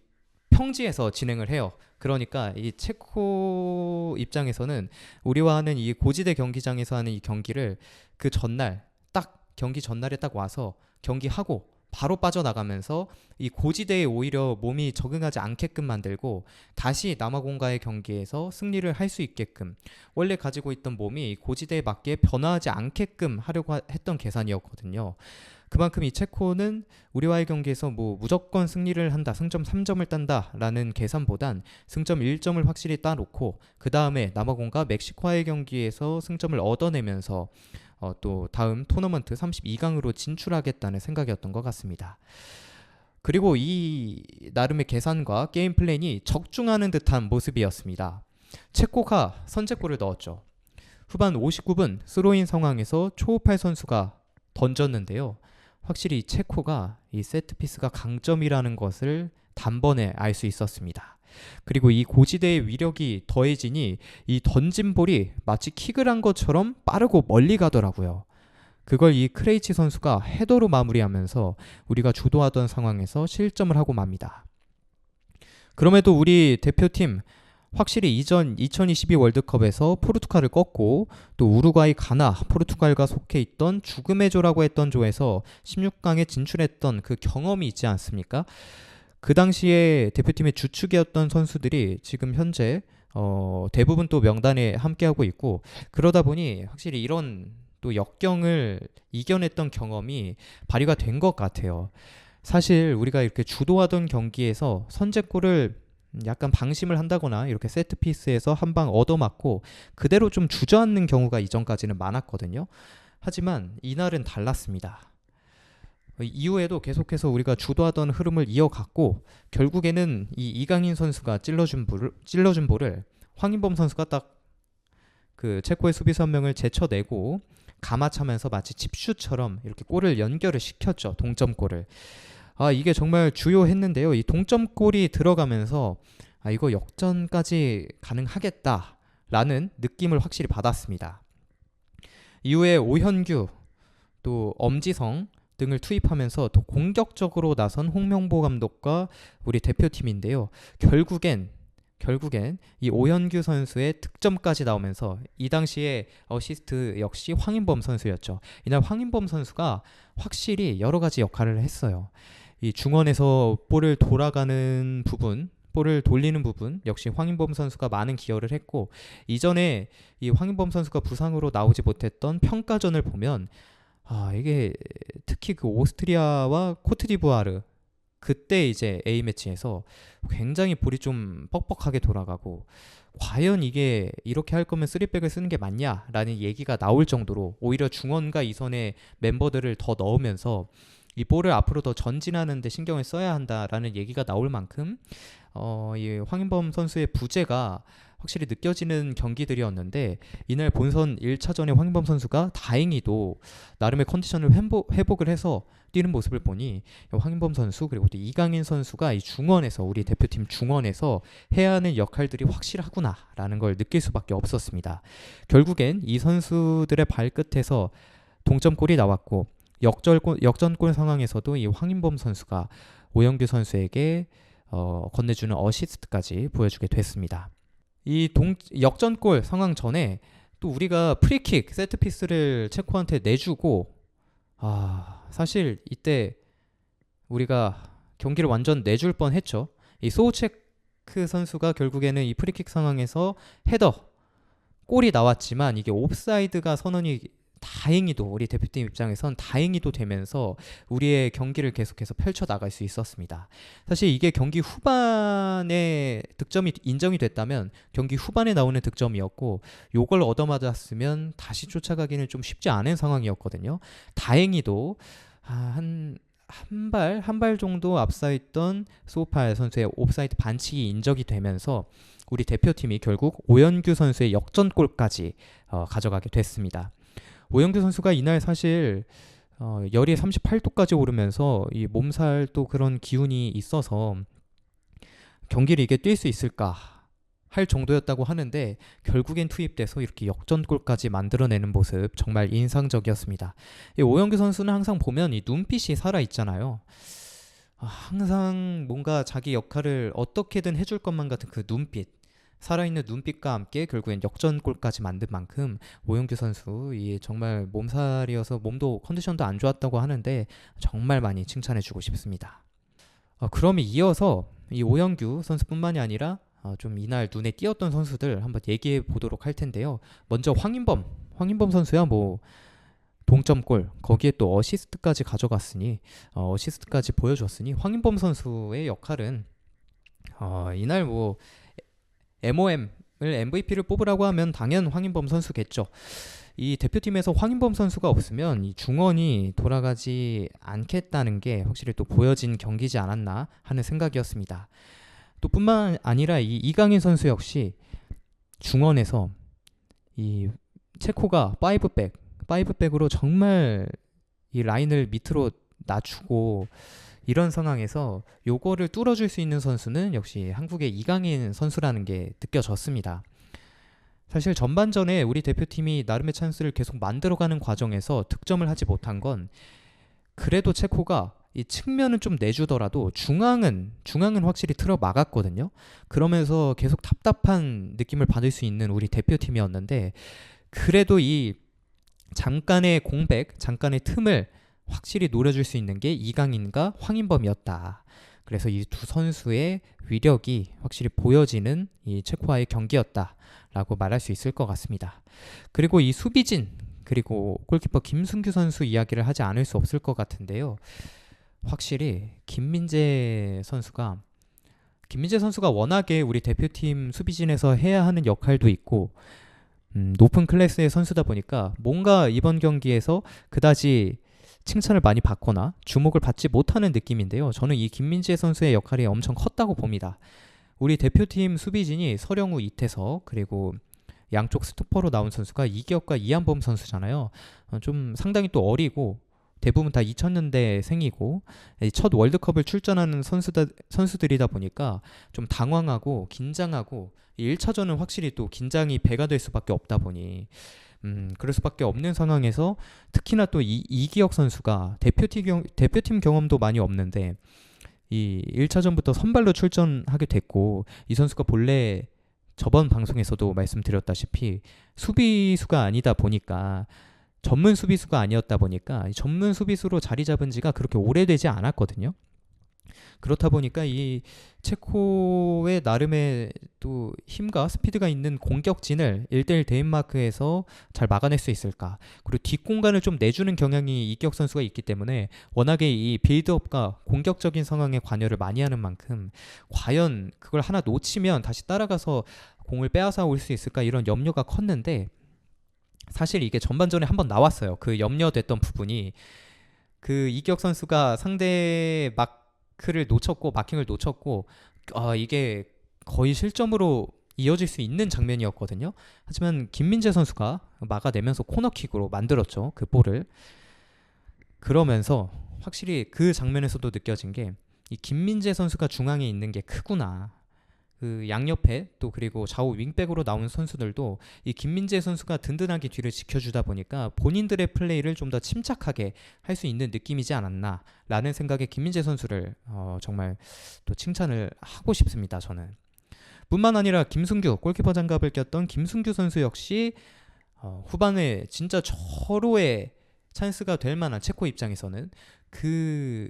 평지에서 진행을 해요. 그러니까 이 체코 입장에서는 우리와 하는 이 고지대 경기장에서 하는 이 경기를 그 전날 경기 전날에 딱 와서 경기하고 바로 빠져나가면서 이 고지대에 오히려 몸이 적응하지 않게끔 만들고 다시 남아공과의 경기에서 승리를 할 수 있게끔 원래 가지고 있던 몸이 고지대에 맞게 변화하지 않게끔 하려고 했던 계산이었거든요. 그만큼 이 체코는 우리와의 경기에서 무조건 승리를 한다, 승점 3점을 딴다 라는 계산보단 승점 1점을 확실히 따놓고 그 다음에 남아공과 멕시코와의 경기에서 승점을 얻어내면서 또 다음 토너먼트 32강으로 진출하겠다는 생각이었던 것 같습니다. 그리고 이 나름의 계산과 게임 플랜이 적중하는 듯한 모습이었습니다. 체코가 선제골을 넣었죠. 후반 59분 스로인 상황에서 초우팔 선수가 던졌는데요. 확실히 체코가 이 세트피스가 강점이라는 것을 단번에 알 수 있었습니다. 그리고 이 고지대의 위력이 더해지니 이 던진 볼이 마치 킥을 한 것처럼 빠르고 멀리 가더라고요. 그걸 이 크레이치 선수가 헤더로 마무리하면서 우리가 주도하던 상황에서 실점을 하고 맙니다. 그럼에도 우리 대표팀 확실히 이전 2022 월드컵에서 포르투갈을 꺾고 또 우루과이, 가나, 포르투갈과 속해 있던 죽음의 조라고 했던 조에서 16강에 진출했던 그 경험이 있지 않습니까? 그 당시에 대표팀의 주축이었던 선수들이 지금 현재 대부분 또 명단에 함께하고 있고 그러다 보니 확실히 이런 또 역경을 이겨냈던 경험이 발휘가 된 것 같아요. 사실 우리가 이렇게 주도하던 경기에서 선제골을 약간 방심을 한다거나 이렇게 세트피스에서 한 방 얻어맞고 그대로 좀 주저앉는 경우가 이전까지는 많았거든요. 하지만 이날은 달랐습니다. 이후에도 계속해서 우리가 주도하던 흐름을 이어갔고 결국에는 이 이강인 선수가 찔러준 볼을 황인범 선수가 딱 그 체코의 수비수 한 명을 제쳐내고 감아차면서 마치 칩슛처럼 이렇게 골을 연결을 시켰죠. 동점골을. 이게 정말 주요했는데요. 이 동점골이 들어가면서 이거 역전까지 가능하겠다라는 느낌을 확실히 받았습니다. 이후에 오현규 또 엄지성 등을 투입하면서 더 공격적으로 나선 홍명보 감독과 우리 대표팀인데요. 결국엔 결국엔 이 오현규 선수의 득점까지 나오면서 이 당시에 어시스트 역시 황인범 선수였죠. 이날 황인범 선수가 확실히 여러 가지 역할을 했어요. 이 중원에서 볼을 돌아가는 부분, 볼을 돌리는 부분 역시 황인범 선수가 많은 기여를 했고, 이전에 이 황인범 선수가 부상으로 나오지 못했던 평가전을 보면 이게 특히 그 오스트리아와 코트디부아르 그때 이제 A매치에서 굉장히 볼이 좀 뻑뻑하게 돌아가고, 과연 이게 이렇게 할 거면 3백을 쓰는 게 맞냐라는 얘기가 나올 정도로 오히려 중원과 이선의 멤버들을 더 넣으면서 이 볼을 앞으로 더 전진하는 데 신경을 써야 한다라는 얘기가 나올 만큼 이 황인범 선수의 부재가 확실히 느껴지는 경기들이었는데, 이날 본선 1차전에 황인범 선수가 다행히도 나름의 컨디션을 회복을 해서 뛰는 모습을 보니 황인범 선수 그리고 또 이강인 선수가 이 중원에서, 우리 대표팀 중원에서 해야 하는 역할들이 확실하구나라는 걸 느낄 수밖에 없었습니다. 결국엔 이 선수들의 발끝에서 동점골이 나왔고, 역전골 상황에서도 이 황인범 선수가 오영규 선수에게 건네주는 어시스트까지 보여주게 됐습니다. 이 역전골 상황 전에 또 우리가 프리킥 세트피스를 체코한테 내주고, 사실 이때 우리가 경기를 완전 내줄 뻔했죠. 이 소우체크 선수가 결국에는 이 프리킥 상황에서 헤더 골이 나왔지만 이게 옵사이드가 선언이 다행히도 우리 대표팀 입장에선 다행히도 되면서 우리의 경기를 계속해서 펼쳐나갈 수 있었습니다. 사실 이게 경기 후반에 득점이 인정이 됐다면 경기 후반에 나오는 득점이었고, 요걸 얻어맞았으면 다시 쫓아가기는 좀 쉽지 않은 상황이었거든요. 다행히도 한 발 정도 앞서 있던 소팔 선수의 옵사이드 반칙이 인정이 되면서 우리 대표팀이 결국 오현규 선수의 역전골까지 가져가게 됐습니다. 오영규 선수가 이날 사실 열이 38도까지 오르면서 이 몸살 또 그런 기운이 있어서 경기를 이게 뛸 수 있을까 할 정도였다고 하는데, 결국엔 투입돼서 이렇게 역전골까지 만들어내는 모습 정말 인상적이었습니다. 이 오영규 선수는 항상 보면 이 눈빛이 살아있잖아요. 항상 뭔가 자기 역할을 어떻게든 해줄 것만 같은 그 눈빛, 살아있는 눈빛과 함께 결국엔 역전골까지 만든 만큼 오영규 선수 정말 몸살이어서 몸도 컨디션도 안 좋았다고 하는데 정말 많이 칭찬해주고 싶습니다. 그럼 이어서 이 오영규 선수뿐만이 아니라 좀 이날 눈에 띄었던 선수들 한번 얘기해 보도록 할 텐데요. 먼저 황인범 선수야 뭐 동점골, 거기에 또 어시스트까지 가져갔으니 어시스트까지 보여줬으니 황인범 선수의 역할은 이날 뭐 MOM을 MVP를 뽑으라고 하면 당연 황인범 선수겠죠. 이 대표팀에서 황인범 선수가 없으면 이 중원이 돌아가지 않겠다는 게 확실히 또 보여진 경기지 않았나 하는 생각이었습니다. 또 뿐만 아니라 이 이강인 선수 역시 중원에서 이 체코가 5백으로 정말 이 라인을 밑으로 낮추고 이런 상황에서 요거를 뚫어줄 수 있는 선수는 역시 한국의 이강인 선수라는 게 느껴졌습니다. 사실 전반전에 우리 대표팀이 나름의 찬스를 계속 만들어가는 과정에서 득점을 하지 못한 건, 그래도 체코가 이 측면은 좀 내주더라도 중앙은 확실히 틀어 막았거든요. 그러면서 계속 답답한 느낌을 받을 수 있는 우리 대표팀이었는데, 그래도 이 잠깐의 공백, 잠깐의 틈을 확실히 노려줄 수 있는 게 이강인과 황인범이었다. 그래서 이 두 선수의 위력이 확실히 보여지는 이 체코와의 경기였다라고 말할 수 있을 것 같습니다. 그리고 이 수비진, 그리고 골키퍼 김승규 선수 이야기를 하지 않을 수 없을 것 같은데요. 확실히 김민재 선수가 워낙에 우리 대표팀 수비진에서 해야 하는 역할도 있고 높은 클래스의 선수다 보니까 뭔가 이번 경기에서 그다지 칭찬을 많이 받거나 주목을 받지 못하는 느낌인데요. 저는 이 김민재 선수의 역할이 엄청 컸다고 봅니다. 우리 대표팀 수비진이 서령우, 이태석, 그리고 양쪽 스토퍼로 나온 선수가 이기혁과 이한범 선수잖아요. 좀 상당히 또 어리고 대부분 다 2000년대 생이고 첫 월드컵을 출전하는 선수들이다 보니까 좀 당황하고 긴장하고 1차전은 확실히 또 긴장이 배가 될 수밖에 없다 보니 그럴 수밖에 없는 상황에서 특히나 또 이기혁 선수가 대표팀 경험도 많이 없는데 이 1차전부터 선발로 출전하게 됐고 이 선수가 본래 저번 방송에서도 말씀드렸다시피 수비수가 아니다 보니까 전문 수비수가 아니었다 보니까 이 전문 수비수로 자리 잡은 지가 그렇게 오래되지 않았거든요. 그렇다 보니까 이 체코의 나름의 또 힘과 스피드가 있는 공격진을 1대1 데인마크에서 잘 막아낼 수 있을까? 그리고 뒷공간을 좀 내주는 경향이 이격 선수가 있기 때문에 워낙에 이 빌드업과 공격적인 상황에 관여를 많이 하는 만큼 과연 그걸 하나 놓치면 다시 따라가서 공을 빼앗아 올 수 있을까 이런 염려가 컸는데 사실 이게 전반전에 한번 나왔어요. 그 염려됐던 부분이 그 이격 선수가 상대 마킹을 놓쳤고 이게 거의 실점으로 이어질 수 있는 장면이었거든요. 하지만 김민재 선수가 막아내면서 코너킥으로 만들었죠. 그 볼을. 그러면서 확실히 그 장면에서도 느껴진 게 이 김민재 선수가 중앙에 있는 게 크구나. 그 양옆에 또 그리고 좌우 윙백으로 나온 선수들도 이 김민재 선수가 든든하게 뒤를 지켜주다 보니까 본인들의 플레이를 좀 더 침착하게 할 수 있는 느낌이지 않았나 라는 생각에 김민재 선수를 정말 또 칭찬을 하고 싶습니다. 저는 뿐만 아니라 김승규 골키퍼 장갑을 꼈던 김승규 선수 역시 후반에 진짜 절호의 찬스가 될 만한 체코 입장에서는 그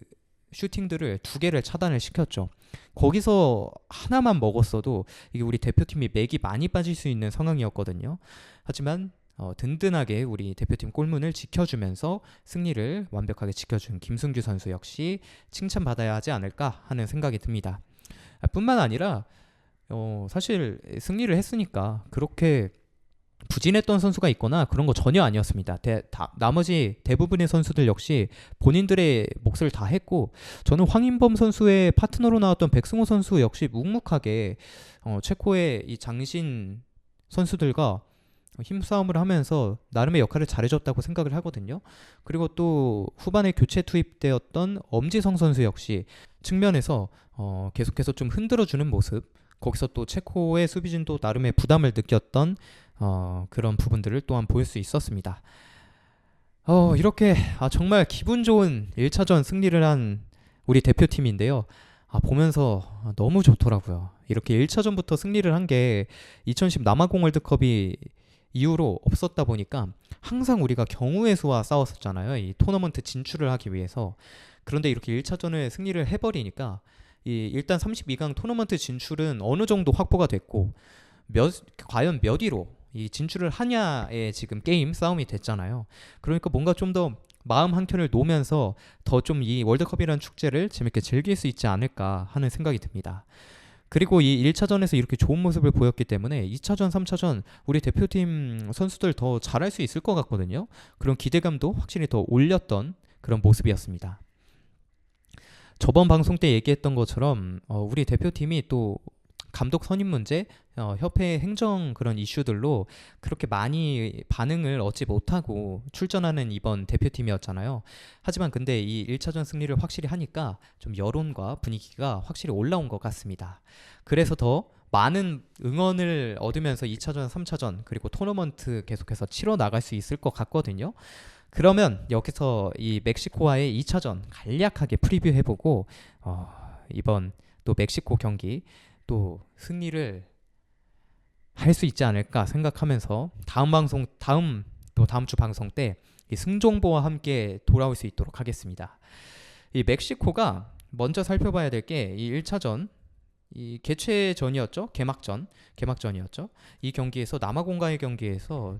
슈팅들을 2개를 차단을 시켰죠. 거기서 하나만 먹었어도 이게 우리 대표팀이 맥이 많이 빠질 수 있는 상황이었거든요. 하지만 든든하게 우리 대표팀 골문을 지켜주면서 승리를 완벽하게 지켜준 김승규 선수 역시 칭찬받아야 하지 않을까 하는 생각이 듭니다. 뿐만 아니라 사실 승리를 했으니까 그렇게 부진했던 선수가 있거나 그런 거 전혀 아니었습니다. 나머지 대부분의 선수들 역시 본인들의 몫을 다 했고 저는 황인범 선수의 파트너로 나왔던 백승호 선수 역시 묵묵하게 체코의 이 장신 선수들과 힘싸움을 하면서 나름의 역할을 잘해줬다고 생각을 하거든요. 그리고 또 후반에 교체 투입되었던 엄지성 선수 역시 측면에서 계속해서 좀 흔들어주는 모습, 거기서 또 체코의 수비진도 나름의 부담을 느꼈던 그런 부분들을 또한 보일 수 있었습니다. 이렇게 정말 기분 좋은 1차전 승리를 한 우리 대표팀인데요. 보면서 너무 좋더라고요. 이렇게 1차전부터 승리를 한 게 2010 남아공 월드컵이 이후로 없었다 보니까 항상 우리가 경우의 수와 싸웠었잖아요. 이 토너먼트 진출을 하기 위해서. 그런데 이렇게 1차전을 승리를 해버리니까 일단 32강 토너먼트 진출은 어느 정도 확보가 됐고 과연 몇 위로 이 진출을 하냐의 지금 게임 싸움이 됐잖아요. 그러니까 뭔가 좀 더 마음 한켠을 놓으면서 더 좀 이 월드컵이라는 축제를 재밌게 즐길 수 있지 않을까 하는 생각이 듭니다. 그리고 이 1차전에서 이렇게 좋은 모습을 보였기 때문에 2차전, 3차전 우리 대표팀 선수들 더 잘할 수 있을 것 같거든요. 그런 기대감도 확실히 더 올렸던 그런 모습이었습니다. 저번 방송 때 얘기했던 것처럼 우리 대표팀이 또 감독 선임 문제, 협회 행정 그런 이슈들로 그렇게 많이 반응을 얻지 못하고 출전하는 이번 대표팀이었잖아요. 하지만 근데 이 1차전 승리를 확실히 하니까 좀 여론과 분위기가 확실히 올라온 것 같습니다. 그래서 더 많은 응원을 얻으면서 2차전, 3차전 그리고 토너먼트 계속해서 치러 나갈 수 있을 것 같거든요. 그러면 여기서 이 멕시코와의 2차전 간략하게 프리뷰해보고 이번 또 멕시코 경기 또 승리를 할 수 있지 않을까 생각하면서 다음 주 방송 때 이 승정보와 함께 돌아올 수 있도록 하겠습니다. 이 멕시코가 먼저 살펴봐야 될 게 이 1차전 이 개최전이었죠. 개막전이었죠. 이 경기에서 남아공과의 경기에서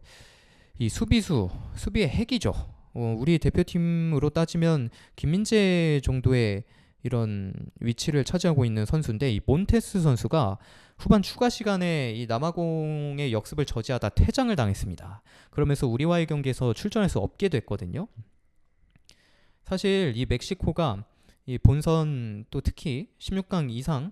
이 수비의 핵이죠. 우리 대표팀으로 따지면 김민재 정도의 이런 위치를 차지하고 있는 선수인데 이 몬테스 선수가 후반 추가 시간에 이 남아공의 역습을 저지하다 퇴장을 당했습니다. 그러면서 우리와의 경기에서 출전할 수 없게 됐거든요. 사실 이 멕시코가 이 본선 또 특히 16강 이상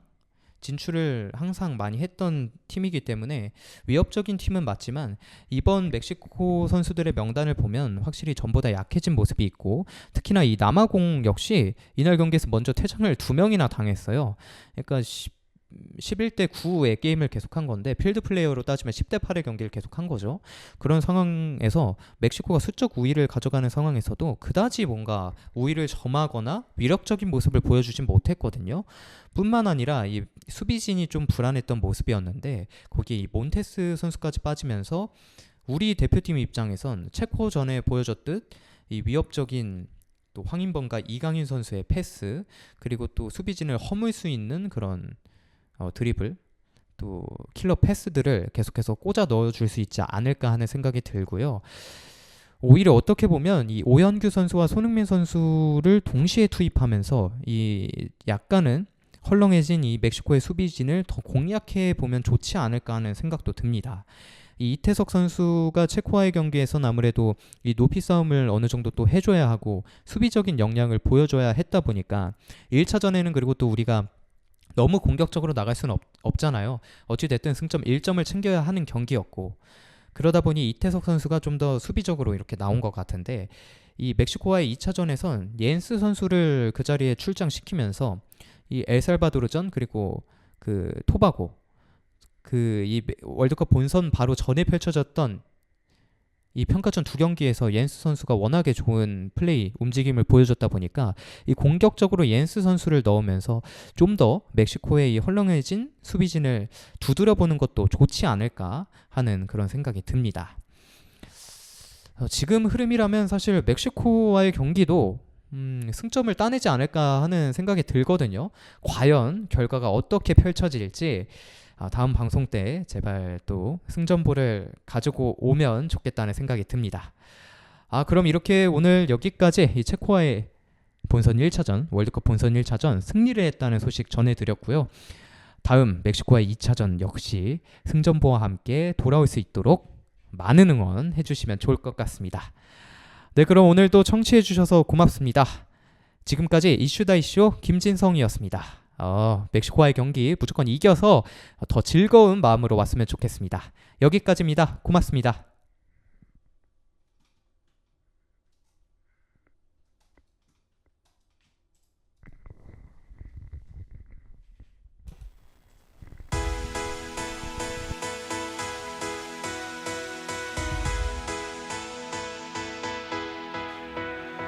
진출을 항상 많이 했던 팀이기 때문에 위협적인 팀은 맞지만 이번 멕시코 선수들의 명단을 보면 확실히 전보다 약해진 모습이 있고 특히나 이 남아공 역시 이날 경기에서 먼저 퇴장을 2명이나 당했어요. 그러니까 11대 9의 게임을 계속한 건데 필드 플레이어로 따지면 10대 8의 경기를 계속한 거죠. 그런 상황에서 멕시코가 수적 우위를 가져가는 상황에서도 그다지 뭔가 우위를 점하거나 위력적인 모습을 보여주진 못했거든요. 뿐만 아니라 이 수비진이 좀 불안했던 모습이었는데 거기에 이 몬테스 선수까지 빠지면서 우리 대표팀 입장에선 체코전에 보여줬듯 이 위협적인 또 황인범과 이강인 선수의 패스 그리고 또 수비진을 허물 수 있는 그런 드리블 또 킬러 패스들을 계속해서 꽂아 넣어줄 수 있지 않을까 하는 생각이 들고요. 오히려 어떻게 보면 이 오현규 선수와 손흥민 선수를 동시에 투입하면서 이 약간은 헐렁해진 이 멕시코의 수비진을 더 공략해 보면 좋지 않을까 하는 생각도 듭니다. 이 이태석 선수가 체코와의 경기에서는 아무래도 이 높이 싸움을 어느 정도 또 해줘야 하고 수비적인 역량을 보여줘야 했다 보니까 1차전에는 그리고 또 우리가 너무 공격적으로 나갈 수는 없잖아요. 어찌됐든 승점 1점을 챙겨야 하는 경기였고 그러다 보니 이태석 선수가 좀 더 수비적으로 이렇게 나온 것 같은데 이 멕시코와의 2차전에선 옌스 선수를 그 자리에 출장시키면서 이 엘살바도르전 그리고 그 토바고 그 이 월드컵 본선 바로 전에 펼쳐졌던 이 평가전 두 경기에서 옌스 선수가 워낙에 좋은 플레이 움직임을 보여줬다 보니까 이 공격적으로 옌스 선수를 넣으면서 좀 더 멕시코의 이 헐렁해진 수비진을 두드려보는 것도 좋지 않을까 하는 그런 생각이 듭니다. 지금 흐름이라면 사실 멕시코와의 경기도 승점을 따내지 않을까 하는 생각이 들거든요. 과연 결과가 어떻게 펼쳐질지 다음 방송 때 제발 또 승전보를 가지고 오면 좋겠다는 생각이 듭니다. 그럼 이렇게 오늘 여기까지 이 체코와의 본선 1차전 월드컵 본선 1차전 승리를 했다는 소식 전해드렸고요. 다음 멕시코와의 2차전 역시 승전보와 함께 돌아올 수 있도록 많은 응원 해주시면 좋을 것 같습니다. 네, 그럼 오늘도 청취해주셔서 고맙습니다. 지금까지 이슈다 이슈 김진성이었습니다. 멕시코와의 경기 무조건 이겨서 더 즐거운 마음으로 왔으면 좋겠습니다. 여기까지입니다. 고맙습니다.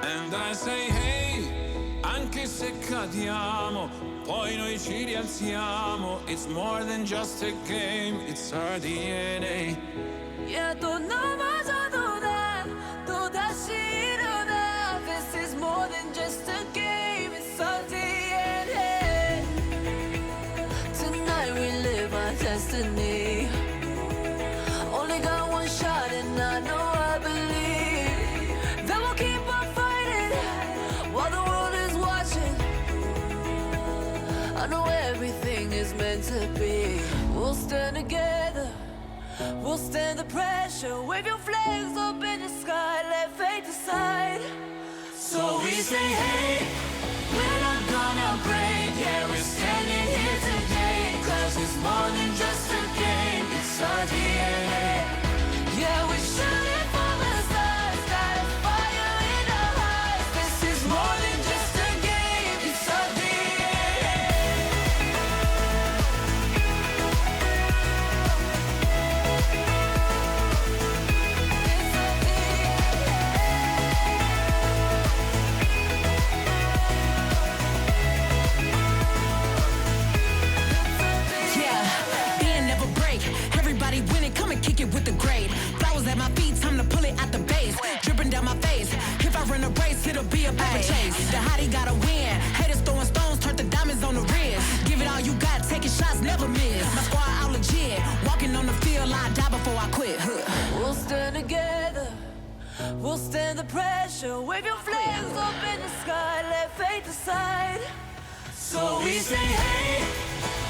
And I say hey, anche se cadiamo, poi noi ci rialziamo. It's more than just a game, it's our DNA. Yeah, 또 넘어져도 돼, 또 다시 일어나. This is more than just a game, it's our DNA. Tonight we live our destiny. Only got one shot and I know I believe that we'll keep on fighting while the world is watching. I know everything is meant to be. We'll stand together, we'll stand the pressure. Wave your flags up in the sky, let fate decide. So we say hey, we're not gonna break. Yeah, we're standing here today, 'cause it's more than just a game, it's our DNA. Yeah, we're shooting for the stars, got a fire in our hearts. This is more than just a game, it's our DNA. It's our Yeah, bend never break. Everybody winning, come and kick it with the grade. Flowers at my feet, time to pull it out the base. Dripping down my face. If I run a race, it'll be a paper chase. The hottie gotta win. Haters throwing stones, turn the diamonds on the wrist. Give it all you got, taking shots, never miss. My squad out legit. Walking on the field, I die before I quit. Huh. We'll stand together, we'll stand the pressure. Wave your flags up in the sky, let fate decide. So we say hey,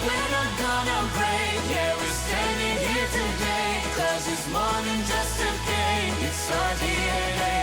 we're not gonna break. Yeah, we're standing here today, 'cause it's more than just a game, it's our DNA.